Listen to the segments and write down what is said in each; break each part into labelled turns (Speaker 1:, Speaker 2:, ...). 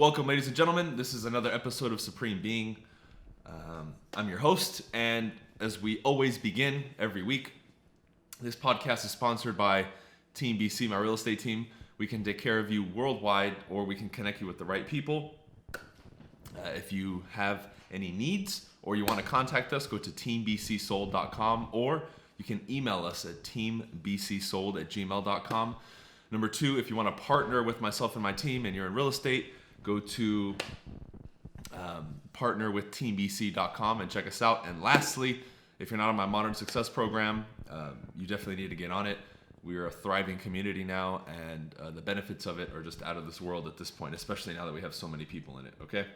Speaker 1: Welcome, ladies and gentlemen. This is another episode of Supreme Being. I'm your host, and as we always begin every week, this podcast is sponsored by Team BC, my real estate team. We can take care of you worldwide, or we can connect you with the right people. If you have any needs or you want to contact us, go to teambcsold.com, or you can email us at teambcsold@gmail.com. Number two, if you want to partner with myself and my team and you're in real estate, go to partnerwithteambc.com and check us out. And lastly, if you're not on my Modern Success program, you definitely need to get on it. We are a thriving community now, and the benefits of it are just out of this world at this point, especially now that we have so many people in it, okay?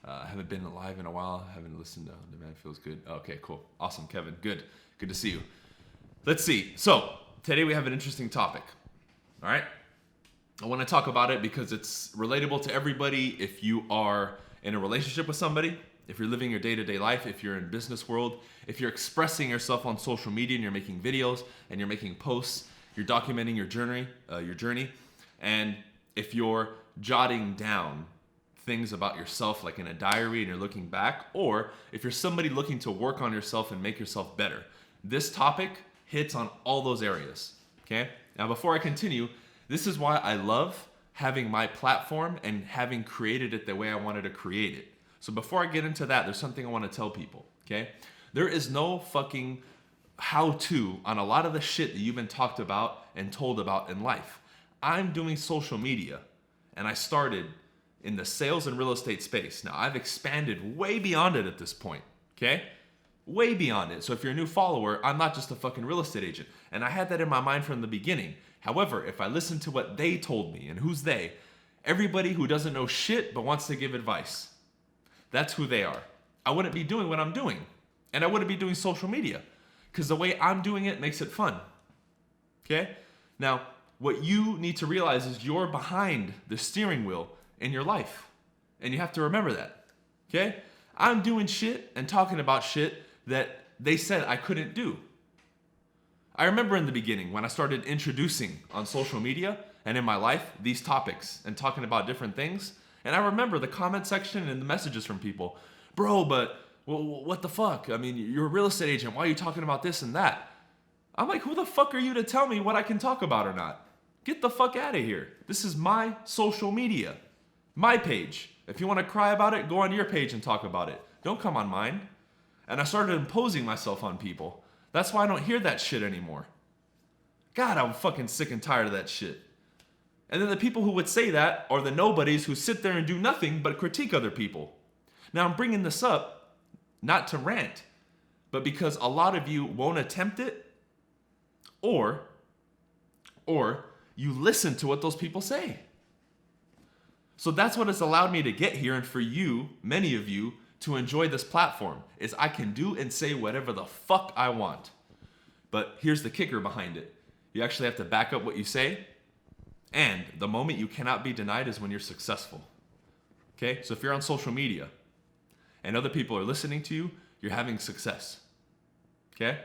Speaker 1: I haven't been live in a while. I haven't listened to The Man Feels Good. Okay, cool. Awesome, Kevin. Good to see you. Let's see. So today we have an interesting topic, all right? I want to talk about it because it's relatable to everybody. If you are in a relationship with somebody, if you're living your day-to-day life, if you're in business world, if you're expressing yourself on social media and you're making videos and you're making posts, you're documenting your journey, and if you're jotting down things about yourself like in a diary and you're looking back, or if you're somebody looking to work on yourself and make yourself better, this topic hits on all those areas, okay? Now, before I continue, this is why I love having my platform and having created it the way I wanted to create it. So before I get into that, there's something I want to tell people, okay? There is no fucking how-to on a lot of the shit that you've been talked about and told about in life. I'm doing social media, and I started in the sales and real estate space. Now, I've expanded way beyond it at this point, okay? Way beyond it. So if you're a new follower, I'm not just a fucking real estate agent. And I had that in my mind from the beginning. However, if I listen to what they told me, and who's they? Everybody who doesn't know shit but wants to give advice. That's who they are. I wouldn't be doing what I'm doing. And I wouldn't be doing social media, because the way I'm doing it makes it fun. Okay? Now, what you need to realize is you're behind the steering wheel in your life. And you have to remember that. Okay? I'm doing shit and talking about shit that they said I couldn't do. I remember in the beginning when I started introducing on social media and in my life these topics and talking about different things. And I remember the comment section and the messages from people. Bro, but what the fuck? I mean, you're a real estate agent. Why are you talking about this and that? I'm like, who the fuck are you to tell me what I can talk about or not? Get the fuck out of here. This is my social media, my page. If you want to cry about it, go on your page and talk about it. Don't come on mine. And I started imposing myself on people. That's why I don't hear that shit anymore. God, I'm fucking sick and tired of that shit. And then the people who would say that are the nobodies who sit there and do nothing but critique other people. Now, I'm bringing this up not to rant, but because a lot of you won't attempt it, or you listen to what those people say. So that's what has allowed me to get here, and for you, many of you, to enjoy this platform, is I can do and say whatever the fuck I want. But here's the kicker behind it. You actually have to back up what you say, and the moment you cannot be denied is when you're successful. Okay? So if you're on social media and other people are listening to you, you're having success. Okay?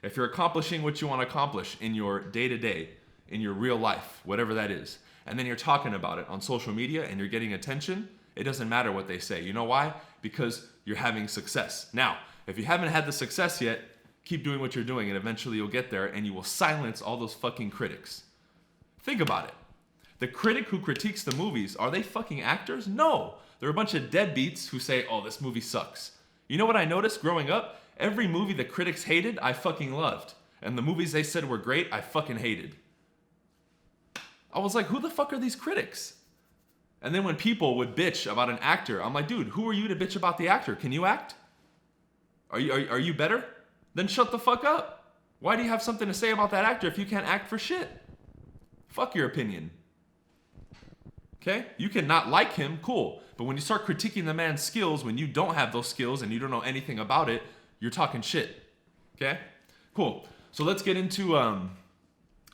Speaker 1: If you're accomplishing what you want to accomplish in your day-to-day, in your real life, whatever that is, and then you're talking about it on social media and you're getting attention, it doesn't matter what they say. You know why? Because you're having success. Now, if you haven't had the success yet, keep doing what you're doing and eventually you'll get there and you will silence all those fucking critics. Think about it. The critic who critiques the movies, are they fucking actors? No. They're a bunch of deadbeats who say, oh, this movie sucks. You know what I noticed growing up? Every movie the critics hated, I fucking loved. And the movies they said were great, I fucking hated. I was like, who the fuck are these critics? And then when people would bitch about an actor, I'm like, dude, who are you to bitch about the actor? Can you act? Are you better? Then shut the fuck up. Why do you have something to say about that actor if you can't act for shit? Fuck your opinion. Okay? You can not like him, cool. But when you start critiquing the man's skills, when you don't have those skills and you don't know anything about it, you're talking shit. Okay? Cool. So let's get into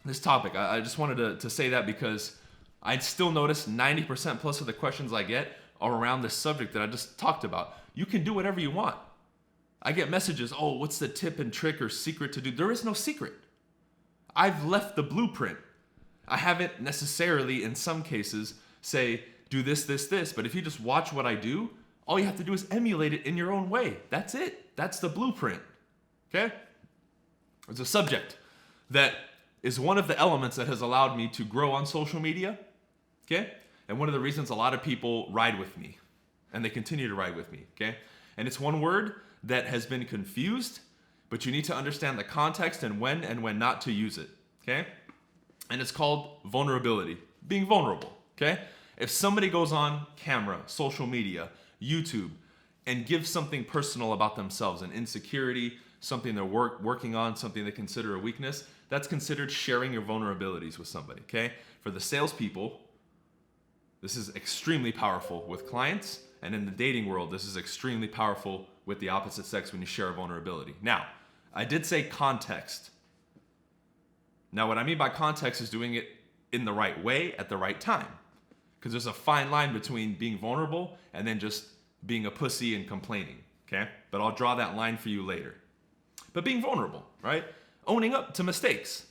Speaker 1: this topic. I just wanted to say that because I still notice 90% plus of the questions I get are around this subject that I just talked about. You can do whatever you want. I get messages, oh, what's the tip and trick or secret to do? There is no secret. I've left the blueprint. I haven't necessarily, in some cases, say, do this, this, this. But if you just watch what I do, all you have to do is emulate it in your own way. That's it. That's the blueprint. Okay? It's a subject that is one of the elements that has allowed me to grow on social media. Okay? And one of the reasons a lot of people ride with me. And they continue to ride with me. Okay? And it's one word that has been confused, but you need to understand the context and when not to use it. Okay? And it's called vulnerability. Being vulnerable. Okay? If somebody goes on camera, social media, YouTube, and gives something personal about themselves, an insecurity, something they're working on, something they consider a weakness, that's considered sharing your vulnerabilities with somebody, okay? For the salespeople, this is extremely powerful with clients, and in the dating world, this is extremely powerful with the opposite sex when you share a vulnerability. Now, I did say context. Now, what I mean by context is doing it in the right way at the right time. Because there's a fine line between being vulnerable and then just being a pussy and complaining, okay? But I'll draw that line for you later. But being vulnerable, right? Owning up to mistakes.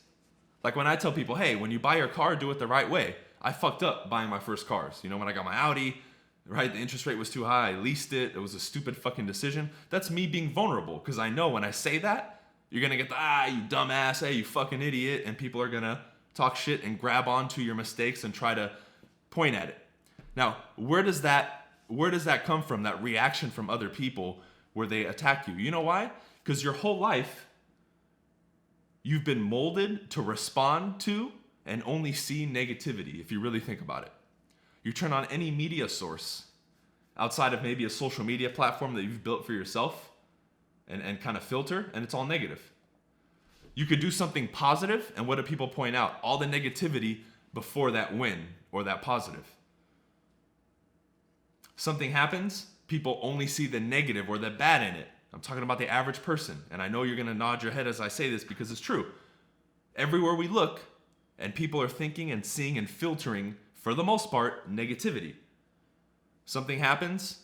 Speaker 1: Like when I tell people, hey, when you buy your car, do it the right way. I fucked up buying my first cars. You know, when I got my Audi, right? The interest rate was too high. I leased it. It was a stupid fucking decision. That's me being vulnerable because I know when I say that, you're going to get the, you dumbass, hey, you fucking idiot. And people are going to talk shit and grab onto your mistakes and try to point at it. Now, where does that come from, that reaction from other people where they attack you? You know why? Because your whole life, you've been molded to respond to and only see negativity, if you really think about it. You turn on any media source outside of maybe a social media platform that you've built for yourself and kind of filter, and it's all negative. You could do something positive, and what do people point out? All the negativity before that win or that positive. Something happens, people only see the negative or the bad in it. I'm talking about the average person, and I know you're going to nod your head as I say this because it's true. Everywhere we look, and people are thinking and seeing and filtering, for the most part, negativity. Something happens,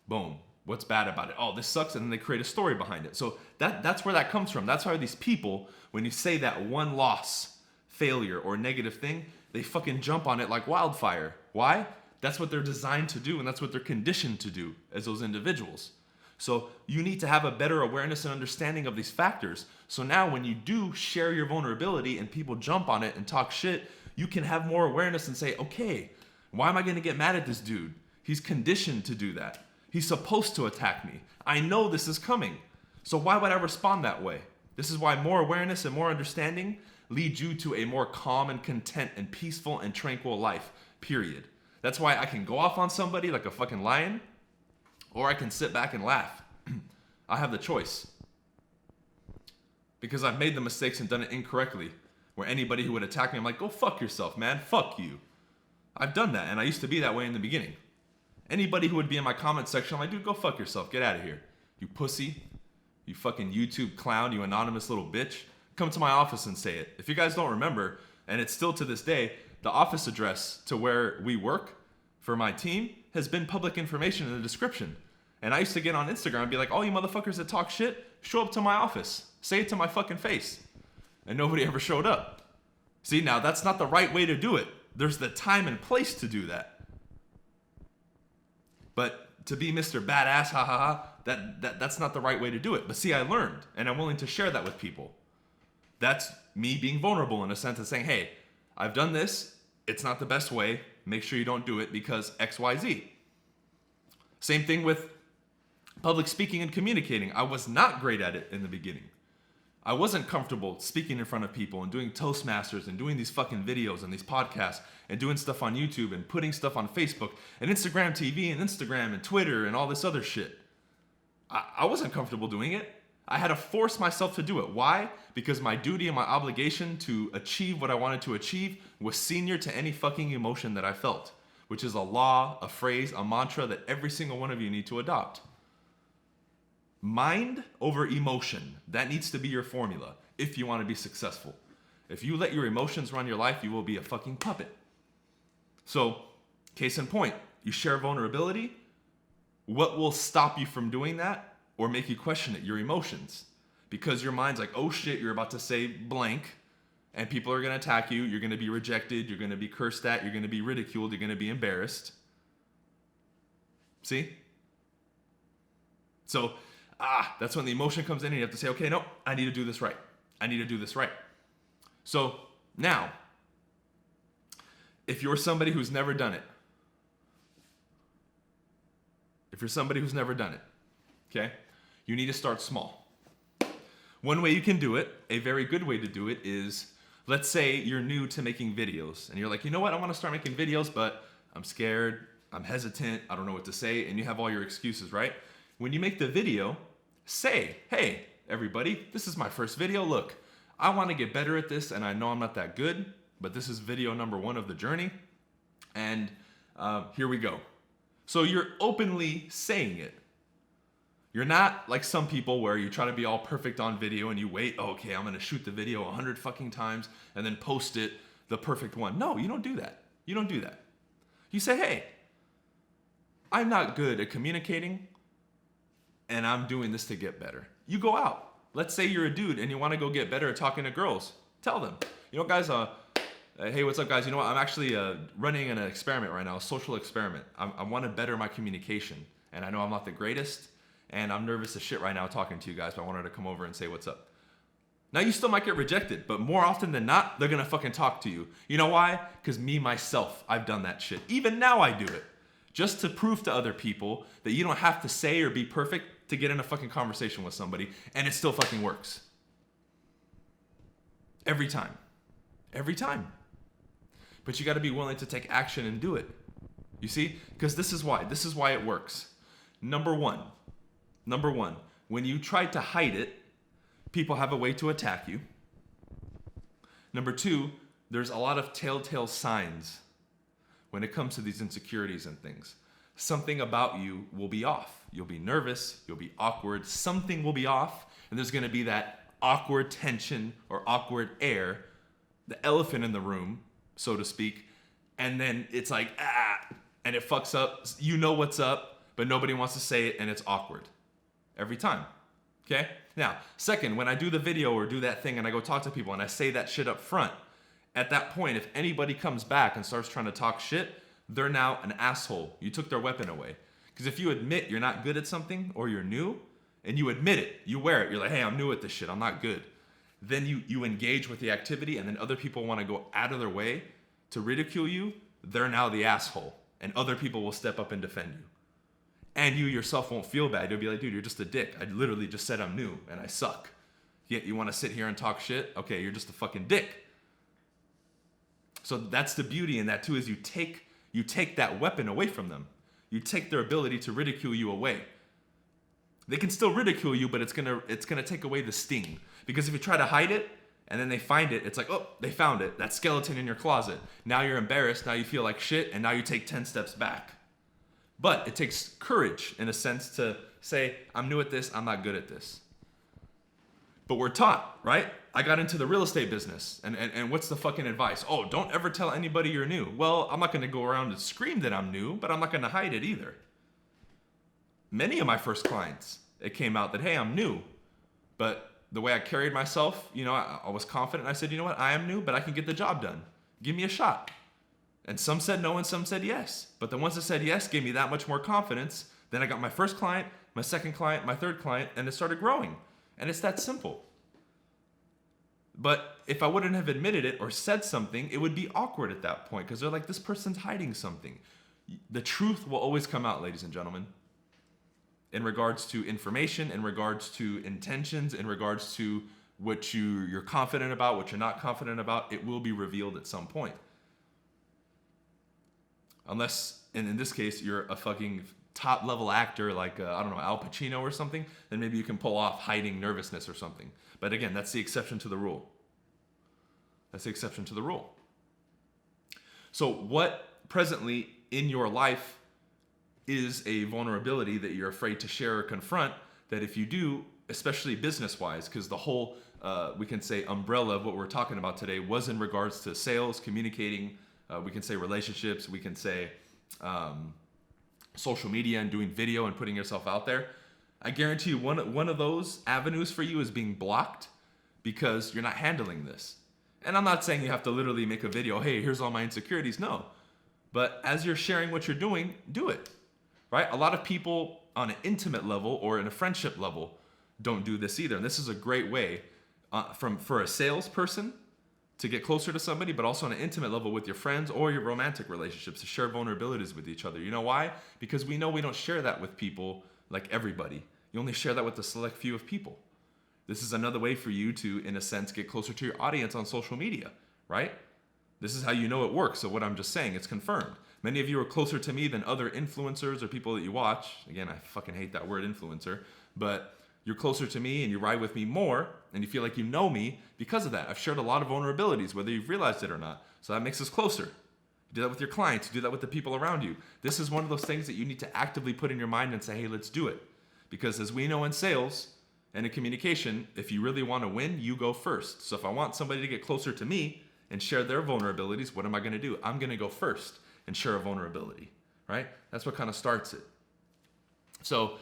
Speaker 1: boom, what's bad about it? Oh, this sucks, and then they create a story behind it. So that's where that comes from. That's why these people, when you say that one loss, failure, or negative thing, they fucking jump on it like wildfire. Why? That's what they're designed to do, and that's what they're conditioned to do as those individuals. So you need to have a better awareness and understanding of these factors. So now when you do share your vulnerability and people jump on it and talk shit, you can have more awareness and say, okay, why am I going to get mad at this dude? He's conditioned to do that. He's supposed to attack me. I know this is coming. So why would I respond that way? This is why more awareness and more understanding lead you to a more calm and content and peaceful and tranquil life, period. That's why I can go off on somebody like a fucking lion, or I can sit back and laugh. I have the choice. Because I've made the mistakes and done it incorrectly, where anybody who would attack me, I'm like, go fuck yourself, man. Fuck you. I've done that, and I used to be that way in the beginning. Anybody who would be in my comment section, I'm like, dude, go fuck yourself. Get out of here. You pussy. You fucking YouTube clown. You anonymous little bitch. Come to my office and say it. If you guys don't remember, and it's still to this day, the office address to where we work for my team has been public information in the description. And I used to get on Instagram and be like, all you motherfuckers that talk shit, show up to my office. Say it to my fucking face. And nobody ever showed up. See, now that's not the right way to do it. There's the time and place to do that. But to be Mr. Badass, ha ha ha, that's not the right way to do it. But see, I learned, and I'm willing to share that with people. That's me being vulnerable in a sense of saying, hey, I've done this. It's not the best way. Make sure you don't do it because X, Y, Z. Same thing with public speaking and communicating. I was not great at it in the beginning. I wasn't comfortable speaking in front of people and doing Toastmasters and doing these fucking videos and these podcasts and doing stuff on YouTube and putting stuff on Facebook and Instagram TV and Instagram and Twitter and all this other shit. I wasn't comfortable doing it. I had to force myself to do it. Why? Because my duty and my obligation to achieve what I wanted to achieve was senior to any fucking emotion that I felt, which is a law, a phrase, a mantra that every single one of you need to adopt. Mind over emotion. That needs to be your formula if you want to be successful. If you let your emotions run your life, you will be a fucking puppet. So, case in point, you share vulnerability. What will stop you from doing that or make you question it? Your emotions. Because your mind's like, oh shit, you're about to say blank, and people are going to attack you. You're going to be rejected. You're going to be cursed at. You're going to be ridiculed. You're going to be embarrassed. See? So, that's when the emotion comes in and you have to say, okay, no, I need to do this right. I need to do this right. So now, if you're somebody who's never done it, okay, you need to start small. One way you can do it, a very good way to do it is, let's say you're new to making videos and you're like, you know what, I want to start making videos, but I'm scared, I'm hesitant, I don't know what to say, and you have all your excuses, right? When you make the video, say, hey, everybody, this is my first video. Look, I want to get better at this, and I know I'm not that good, but this is video number 1 of the journey, and here we go. So you're openly saying it. You're not like some people where you try to be all perfect on video and you wait, okay, I'm going to shoot the video 100 fucking times and then post it the perfect one. No, you don't do that. You don't do that. You say, hey, I'm not good at communicating and I'm doing this to get better. You go out. Let's say you're a dude and you want to go get better at talking to girls. Tell them, you know, guys, hey, what's up, guys? You know what? I'm actually running an experiment right now, a social experiment. I want to better my communication. And I know I'm not the greatest, and I'm nervous as shit right now talking to you guys, but I wanted to come over and say what's up. Now, you still might get rejected, but more often than not, they're going to fucking talk to you. You know why? Because me, myself, I've done that shit. Even now I do it. Just to prove to other people that you don't have to say or be perfect to get in a fucking conversation with somebody, and it still fucking works. Every time. Every time. But you got to be willing to take action and do it. You see? Because this is why. This is why it works. Number one, when you try to hide it, people have a way to attack you. Number 2, there's a lot of telltale signs when it comes to these insecurities and things. Something about you will be off. You'll be nervous, you'll be awkward, something will be off, and there's going to be that awkward tension or awkward air, the elephant in the room, so to speak, and then it's like, and it fucks up. You know what's up, but nobody wants to say it, and it's awkward. Every time. Okay? Now, second, when I do the video or do that thing and I go talk to people and I say that shit up front, at that point, if anybody comes back and starts trying to talk shit, they're now an asshole. You took their weapon away. Because if you admit you're not good at something or you're new, and you admit it, you wear it, you're like, hey, I'm new at this shit, I'm not good. Then you engage with the activity, and then other people want to go out of their way to ridicule you, they're now the asshole. And other people will step up and defend you. And you yourself won't feel bad. You'll be like, dude, you're just a dick. I literally just said I'm new and I suck. Yet you want to sit here and talk shit? Okay, you're just a fucking dick. So that's the beauty in that too, is you take that weapon away from them. You take their ability to ridicule you away. They can still ridicule you, but it's gonna take away the sting. Because if you try to hide it and then they find it, it's like, oh, they found it. That skeleton in your closet. Now you're embarrassed, now you feel like shit, and now you take 10 steps back. But it takes courage, in a sense, to say, I'm new at this, I'm not good at this. But we're taught, right? I got into the real estate business, and what's the fucking advice? Oh, don't ever tell anybody you're new. Well, I'm not going to go around and scream that I'm new, but I'm not going to hide it either. Many of my first clients, it came out that, hey, I'm new. But the way I carried myself, you know, I was confident. I said, you know what? I am new, but I can get the job done. Give me a shot. And some said no and some said yes. But the ones that said yes gave me that much more confidence. Then I got my first client, my second client, my third client, and it started growing. And it's that simple. But if I wouldn't have admitted it or said something, it would be awkward at that point because they're like, this person's hiding something. The truth will always come out, ladies and gentlemen. In regards to information, in regards to intentions, in regards to what you're confident about, what you're not confident about, it will be revealed at some point. Unless, and in this case, you're a fucking top level actor like, I don't know, Al Pacino or something, then maybe you can pull off hiding nervousness or something. But again, that's the exception to the rule. That's the exception to the rule. So what presently in your life is a vulnerability that you're afraid to share or confront that if you do, especially business-wise, because the whole, we can say, umbrella of what we're talking about today was in regards to sales, communicating, we can say relationships, we can say social media and doing video and putting yourself out there. I guarantee you one of those avenues for you is being blocked because you're not handling this. And I'm not saying you have to literally make a video, hey, here's all my insecurities. No. But as you're sharing what you're doing, do it. right? A lot of people on an intimate level or in a friendship level don't do this either. And this is a great way for a salesperson to get closer to somebody, but also on an intimate level with your friends or your romantic relationships, to share vulnerabilities with each other. You know why? Because we know we don't share that with people like everybody. You only share that with a select few of people. This is another way for you to, in a sense, get closer to your audience on social media, right? This is how you know it works. So what I'm just saying, it's confirmed. Many of you are closer to me than other influencers or people that you watch. Again, I fucking hate that word influencer, but you're closer to me and you ride with me more and you feel like you know me because of that. I've shared a lot of vulnerabilities, whether you've realized it or not. So that makes us closer. You do that with your clients. You do that with the people around you. This is one of those things that you need to actively put in your mind and say, hey, let's do it. Because as we know in sales and in communication, if you really want to win, you go first. So if I want somebody to get closer to me and share their vulnerabilities, what am I going to do? I'm going to go first and share a vulnerability, right? That's what kind of starts it. So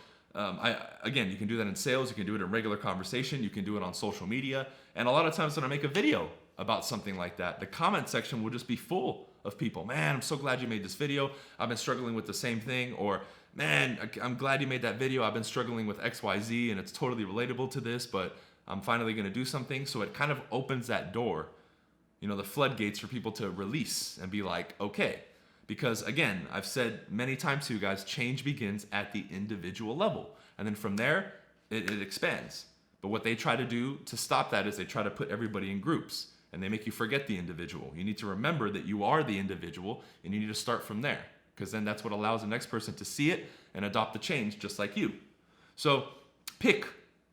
Speaker 1: again, you can do that in sales, you can do it in regular conversation, you can do it on social media. And a lot of times when I make a video about something like that, the comment section will just be full of people. Man, I'm so glad you made this video. I've been struggling with the same thing. Or, man, I'm glad you made that video. I've been struggling with XYZ and it's totally relatable to this, but I'm finally going to do something. So it kind of opens that door, the floodgates for people to release and be like, okay. Because again, I've said many times to you guys, change begins at the individual level. And then from there, it expands. But what they try to do to stop that is they try to put everybody in groups and they make you forget the individual. You need to remember that you are the individual and you need to start from there, because then that's what allows the next person to see it and adopt the change just like you. So pick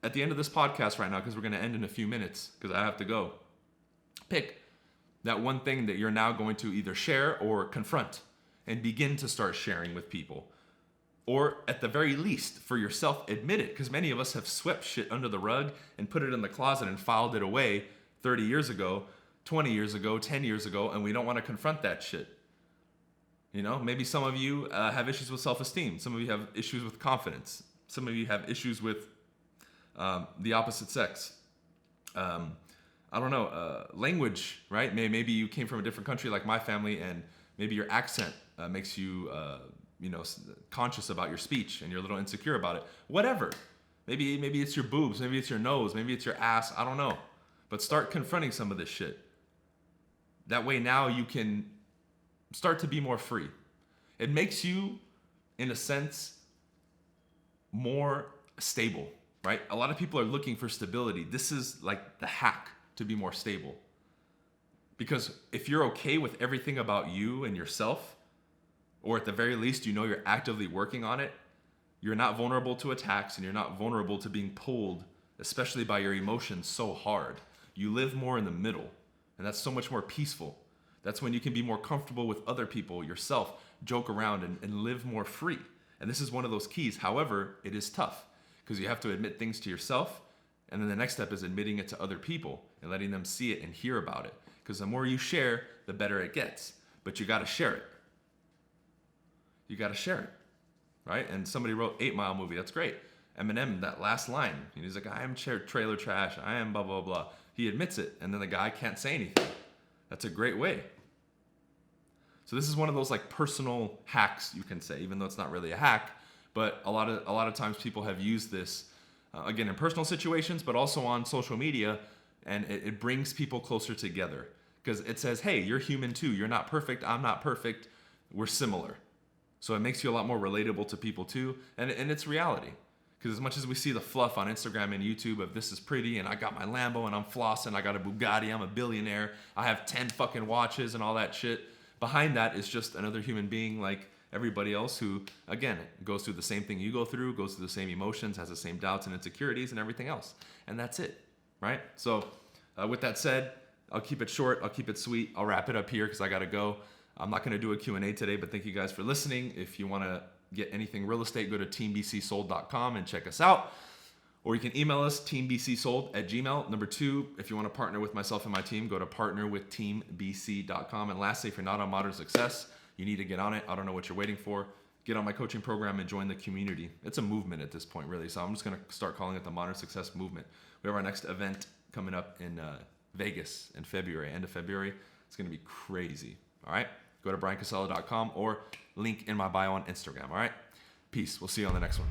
Speaker 1: at the end of this podcast right now, because we're going to end in a few minutes because I have to go. Pick that one thing that you're now going to either share or confront and begin to start sharing with people. Or at the very least, for yourself, admit it. Because many of us have swept shit under the rug and put it in the closet and filed it away 30 years ago, 20 years ago, 10 years ago, and we don't want to confront that shit. Maybe some of you have issues with self-esteem. Some of you have issues with confidence. Some of you have issues with the opposite sex. Language, right? Maybe you came from a different country like my family, and maybe your accent makes you, conscious about your speech and you're a little insecure about it. Whatever. Maybe it's your boobs, maybe it's your nose, maybe it's your ass, I don't know. But start confronting some of this shit. That way now you can start to be more free. It makes you, in a sense, more stable, right? A lot of people are looking for stability. This is like the hack to be more stable. Because if you're okay with everything about you and yourself, or at the very least, you're actively working on it, you're not vulnerable to attacks and you're not vulnerable to being pulled, especially by your emotions, so hard. You live more in the middle, and that's so much more peaceful. That's when you can be more comfortable with other people, yourself, joke around and live more free. And this is one of those keys. However, it is tough because you have to admit things to yourself. And then the next step is admitting it to other people and letting them see it and hear about it. Because the more you share, the better it gets. But you got to share it. You got to share it, right? And somebody wrote 8 Mile movie. That's great. Eminem, that last line, he's like, I am trailer trash. I am blah, blah, blah. He admits it. And then the guy can't say anything. That's a great way. So this is one of those like personal hacks, you can say, even though it's not really a hack. But a lot of times people have used this, again, in personal situations, but also on social media. And it brings people closer together. Because it says, hey, you're human too. You're not perfect. I'm not perfect. We're similar. So it makes you a lot more relatable to people too. And it's reality. Because as much as we see the fluff on Instagram and YouTube of this is pretty and I got my Lambo and I'm flossing, I got a Bugatti, I'm a billionaire, I have 10 fucking watches and all that shit. Behind that is just another human being like everybody else who, again, goes through the same thing you go through, goes through the same emotions, has the same doubts and insecurities and everything else. And that's it, right? So with that said, I'll keep it short, I'll keep it sweet. I'll wrap it up here because I got to go. I'm not going to do a Q&A today, but thank you guys for listening. If you want to get anything real estate, go to teambcsold.com and check us out. Or you can email us, teambcsold@gmail.com. Number 2, if you want to partner with myself and my team, go to partnerwithteambc.com. And lastly, if you're not on Modern Success, you need to get on it. I don't know what you're waiting for. Get on my coaching program and join the community. It's a movement at this point, really. So I'm just going to start calling it the Modern Success Movement. We have our next event coming up in Vegas in February, end of February. It's going to be crazy. All right? Go to bryancasella.com or link in my bio on Instagram. All right? Peace. We'll see you on the next one.